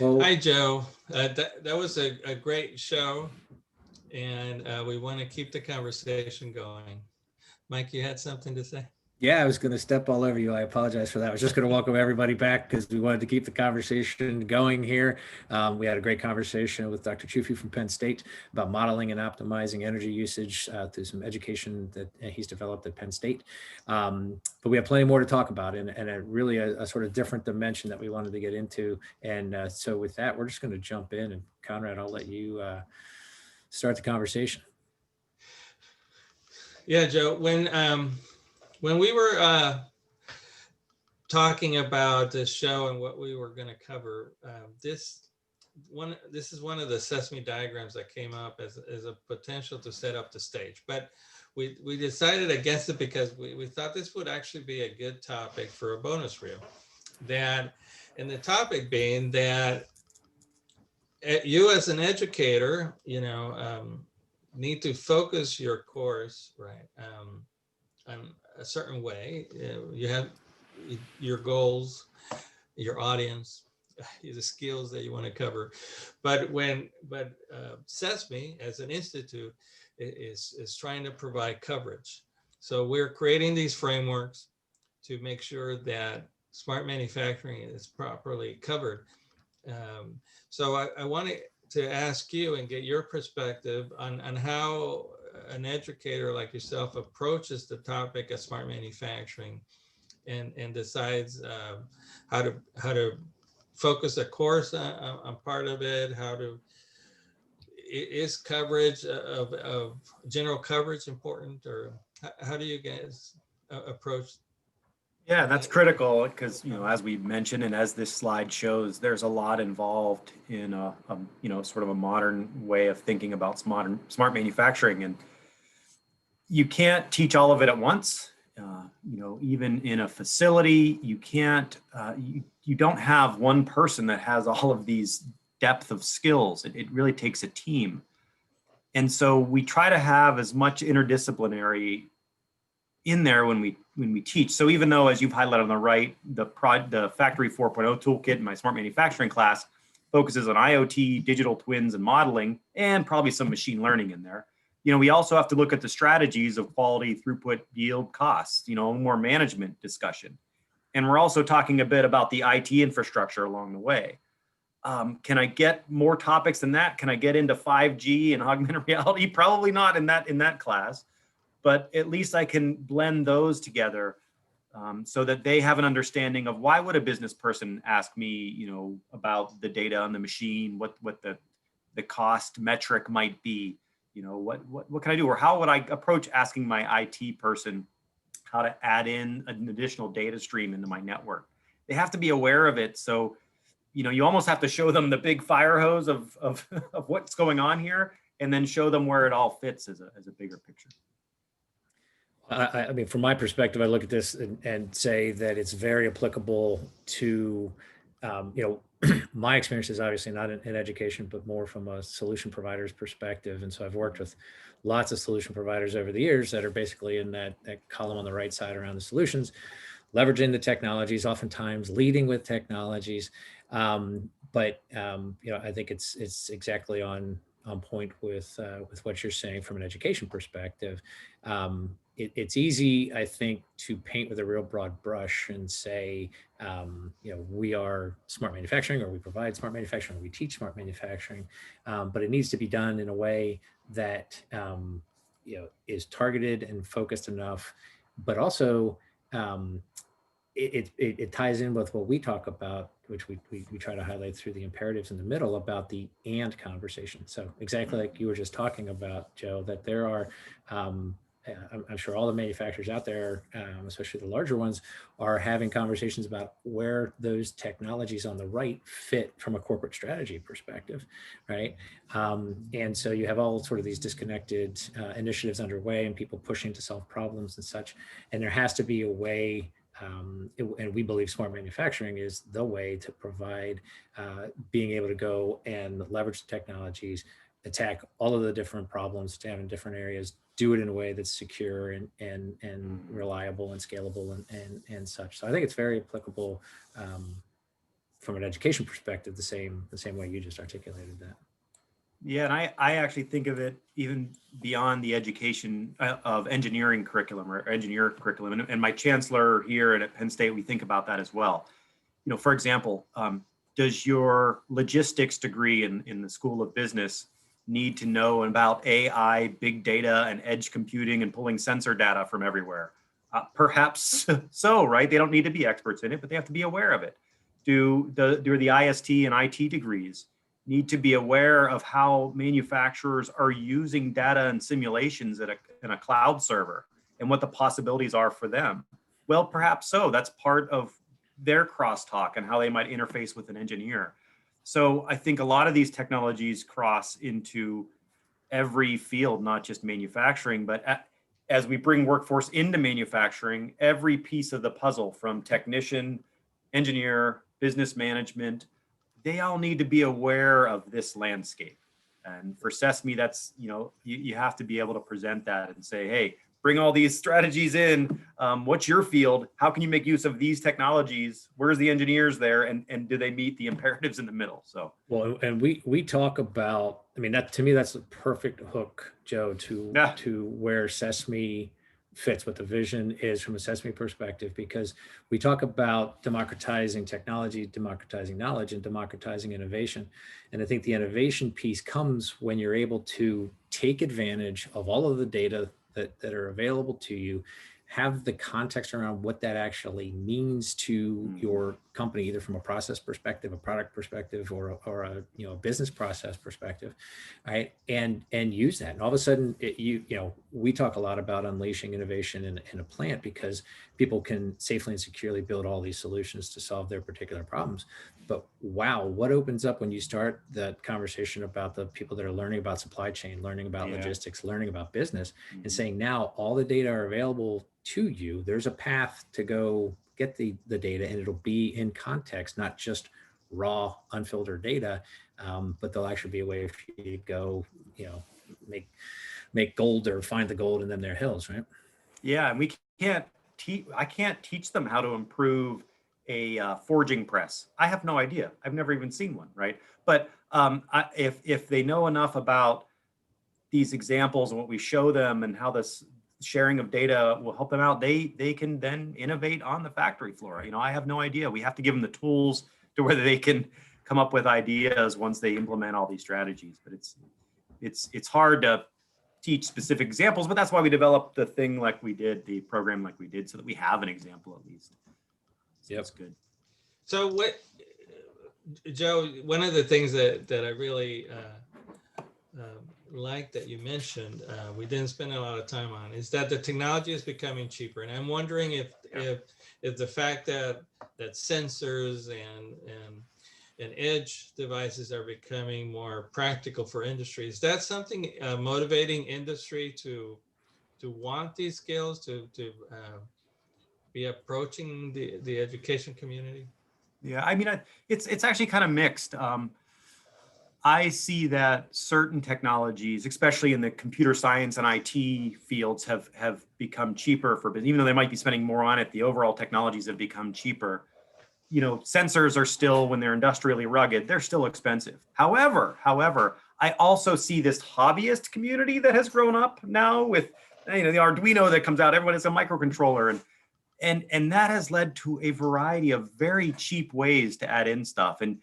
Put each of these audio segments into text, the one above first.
Well, Hi, Joe. That was a great show, and we want to keep the conversation going. Mike, you had something to say? yeah, I was going to step all over you. I apologize for that. I was just going to welcome everybody back because we wanted to keep the conversation going here. We had a great conversation with Dr. Cuiffi from Penn State about modeling and optimizing energy usage through some education that he's developed at Penn State. But we have plenty more to talk about and really a sort of different dimension that we wanted to get into. And so with that, we're just going to jump in. And Conrad, I'll let you start the conversation. Yeah, Joe. When we were talking about the show and what we were going to cover, this is one of the CESMII diagrams that came up as a potential to set up the stage. But we decided against it because we thought this would actually be a good topic for a bonus reel. And the topic being that you as an educator, need to focus your course, right, on a certain way. You have your goals, your audience, the skills that you want to cover. But CESMII as an institute is trying to provide coverage. So we're creating these frameworks to make sure that smart manufacturing is properly covered. So I wanted to ask you and get your perspective on how an educator like yourself approaches the topic of smart manufacturing and decides how to focus a course on part of it. Is coverage of general coverage important, or how do you guys approach? Yeah, that's critical because, as we mentioned, and as this slide shows, there's a lot involved in sort of a modern way of thinking about smart manufacturing, and you can't teach all of it at once. Even in a facility, you can't. You don't have one person that has all of these depth of skills. It really takes a team, and so we try to have as much interdisciplinary in there when we teach. So even though, as you've highlighted on the right, the Factory 4.0 toolkit in my smart manufacturing class focuses on IoT, digital twins, and modeling, and probably some machine learning in there. We also have to look at the strategies of quality, throughput, yield, costs, more management discussion. And we're also talking a bit about the IT infrastructure along the way. Can I get more topics than that? Can I get into 5G and augmented reality? Probably not in that class. But at least I can blend those together so that they have an understanding of why would a business person ask me, about the data on the machine, what the cost metric might be, what can I do, or how would I approach asking my IT person how to add in an additional data stream into my network. They have to be aware of it. So, you almost have to show them the big fire hose of what's going on here, and then show them where it all fits as a bigger picture. I mean, from my perspective, I look at this and say that it's very applicable to, my experience is obviously not in education, but more from a solution provider's perspective. And so I've worked with lots of solution providers over the years that are basically in that column on the right side around the solutions, leveraging the technologies, oftentimes leading with technologies. But I think it's exactly on point with what you're saying from an education perspective. It's easy, I think, to paint with a real broad brush and say, we are smart manufacturing, or we provide smart manufacturing, or we teach smart manufacturing, but it needs to be done in a way that is targeted and focused enough, but also it ties in with what we talk about, which we try to highlight through the imperatives in the middle about the and conversation. So exactly like you were just talking about, Joe, that there are, I'm sure all the manufacturers out there, especially the larger ones, are having conversations about where those technologies on the right fit from a corporate strategy perspective, right? And so you have all sort of these disconnected initiatives underway and people pushing to solve problems and such. And there has to be a way, and we believe smart manufacturing is the way to provide being able to go and leverage the technologies, attack all of the different problems to have in different areas, do it in a way that's secure and reliable and scalable and such. So I think it's very applicable from an education perspective, the same way you just articulated that. Yeah, and I actually think of it even beyond the education of engineering curriculum or engineer curriculum. And my chancellor here at Penn State, we think about that as well. You know, for example, does your logistics degree in the School of Business need to know about AI, big data, and edge computing and pulling sensor data from everywhere? Perhaps so, right? They don't need to be experts in it, but they have to be aware of it. Do the IST and IT degrees need to be aware of how manufacturers are using data and simulations in a cloud server and what the possibilities are for them? Well, perhaps so. That's part of their crosstalk and how they might interface with an engineer. So I think a lot of these technologies cross into every field, not just manufacturing, but as we bring workforce into manufacturing, every piece of the puzzle from technician, engineer, business management, they all need to be aware of this landscape. And for CESMII, that's, you have to be able to present that and say, hey, bring all these strategies in. What's your field? How can you make use of these technologies? Where's the engineers there? And do they meet the imperatives in the middle? So, well, and we talk about, I mean, that to me, that's the perfect hook, Joe, to where CESMII fits, what the vision is from a CESMII perspective, because we talk about democratizing technology, democratizing knowledge, and democratizing innovation. And I think the innovation piece comes when you're able to take advantage of all of the data that are available to you, have the context around what that actually means to your company, either from a process perspective, a product perspective, or a business process perspective, right? And use that. And all of a sudden, we talk a lot about unleashing innovation in a plant because people can safely and securely build all these solutions to solve their particular problems. But wow, what opens up when you start that conversation about the people that are learning about supply chain, learning about logistics, learning about business, and saying now all the data are available to you. There's a path to go get the data, and it'll be in context, not just raw, unfiltered data, but there'll actually be a way for you to go, make gold or find the gold in them their hills, right? Yeah, and I can't teach them how to improve a forging press. I have no idea. I've never even seen one, right? But if they know enough about these examples and what we show them and how this sharing of data will help them out, they can then innovate on the factory floor. I have no idea. We have to give them the tools to whether they can come up with ideas once they implement all these strategies. But it's hard to teach specific examples, but that's why we developed the program like we did, so that we have an example at least. So that's good. So Joe, one of the things that I really like that you mentioned, we didn't spend a lot of time on, is that the technology is becoming cheaper. And I'm wondering if the fact that sensors and edge devices are becoming more practical for industry, is that something motivating industry to want these skills, to be approaching the education community? Yeah, I mean, it's actually kind of mixed. I see that certain technologies, especially in the computer science and IT fields, have become cheaper for business. Even though they might be spending more on it, the overall technologies have become cheaper. Sensors are still, when they're industrially rugged, they're still expensive. However, I also see this hobbyist community that has grown up now with, the Arduino that comes out. Everyone has a microcontroller, and that has led to a variety of very cheap ways to add in stuff. And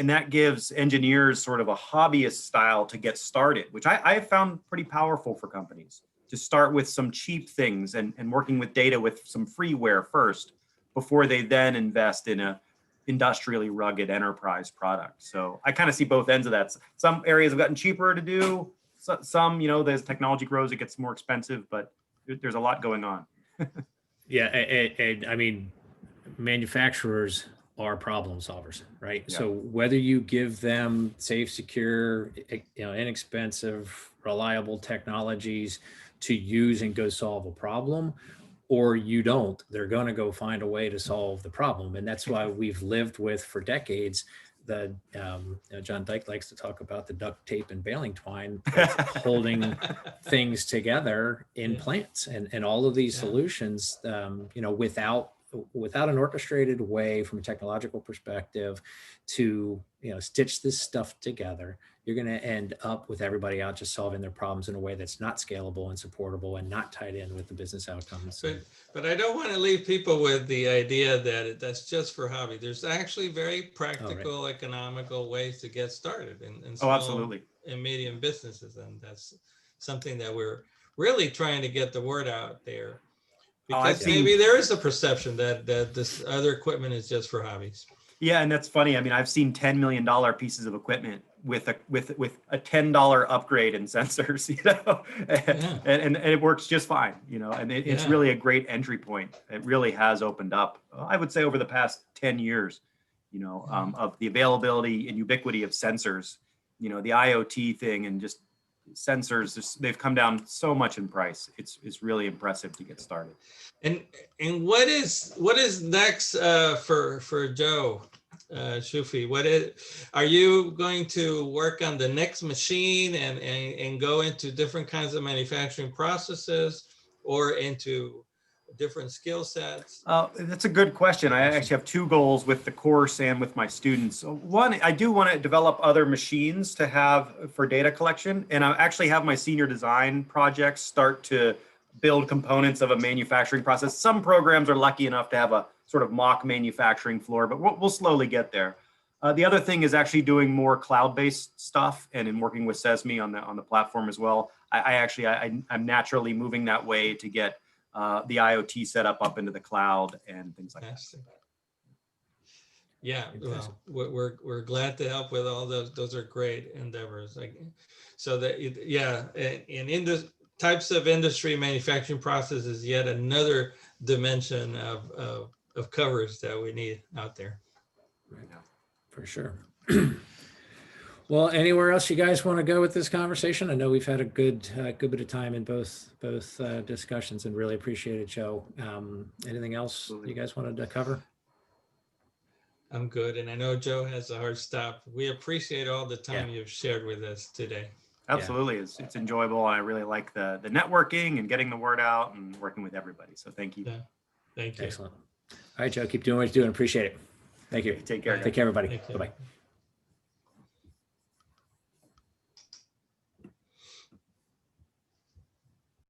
that gives engineers sort of a hobbyist style to get started, which I have found pretty powerful for companies to start with some cheap things and working with data with some freeware first before they then invest in a industrially rugged enterprise product. So I kind of see both ends of that. Some areas have gotten cheaper to do. Some, as technology grows, it gets more expensive, but there's a lot going on. Yeah, and I mean, manufacturers are problem solvers, right? Yeah. So whether you give them safe, secure, inexpensive, reliable technologies to use and go solve a problem, or you don't, they're going to go find a way to solve the problem. And that's why we've lived with, for decades, John Dyke likes to talk about the duct tape and baling twine holding things together in plants, and all of these solutions, without without an orchestrated way from a technological perspective to, stitch this stuff together, you're going to end up with everybody out just solving their problems in a way that's not scalable and supportable and not tied in with the business outcomes. But I don't want to leave people with the idea that that's just for hobby. There's actually very practical, economical ways to get started in small absolutely. and medium businesses. And that's something that we're really trying to get the word out there. Because maybe there is a perception that this other equipment is just for hobbies. Yeah, and that's funny. I mean, I've seen $10 million pieces of equipment with a $10 upgrade in sensors, and it works just fine, and it's really a great entry point. It really has opened up, I would say, over the past 10 years, of the availability and ubiquity of sensors, the IoT thing, and just sensors, they've come down so much in price. It's really impressive to get started. And what is next for Joe Cuiffi? Are you going to work on the next machine and go into different kinds of manufacturing processes or into different skill sets? That's a good question. I actually have two goals with the course and with my students. One, I do want to develop other machines to have for data collection, and I actually have my senior design projects start to build components of a manufacturing process. Some programs are lucky enough to have a sort of mock manufacturing floor, but we'll slowly get there. The other thing is actually doing more cloud-based stuff, and in working with CESMII on the platform as well. I'm naturally moving that way to get the IoT setup up into the cloud and things like that. Yeah, well, we're glad to help with all those. Those are great endeavors. So that in the types of industry, manufacturing process is yet another dimension of coverage that we need out there. Right now, for sure. Well, anywhere else you guys want to go with this conversation? I know we've had a good bit of time in both discussions, and really appreciate it, Joe. Anything else you guys wanted to cover? I'm good, and I know Joe has a hard stop. We appreciate all the time you've shared with us today. Absolutely, it's enjoyable. I really like the networking and getting the word out and working with everybody. So thank you. Yeah. Thank you. Excellent. All right, Joe, keep doing what you're doing. Appreciate it. Thank you. Take care. Take care, everybody. Bye-bye.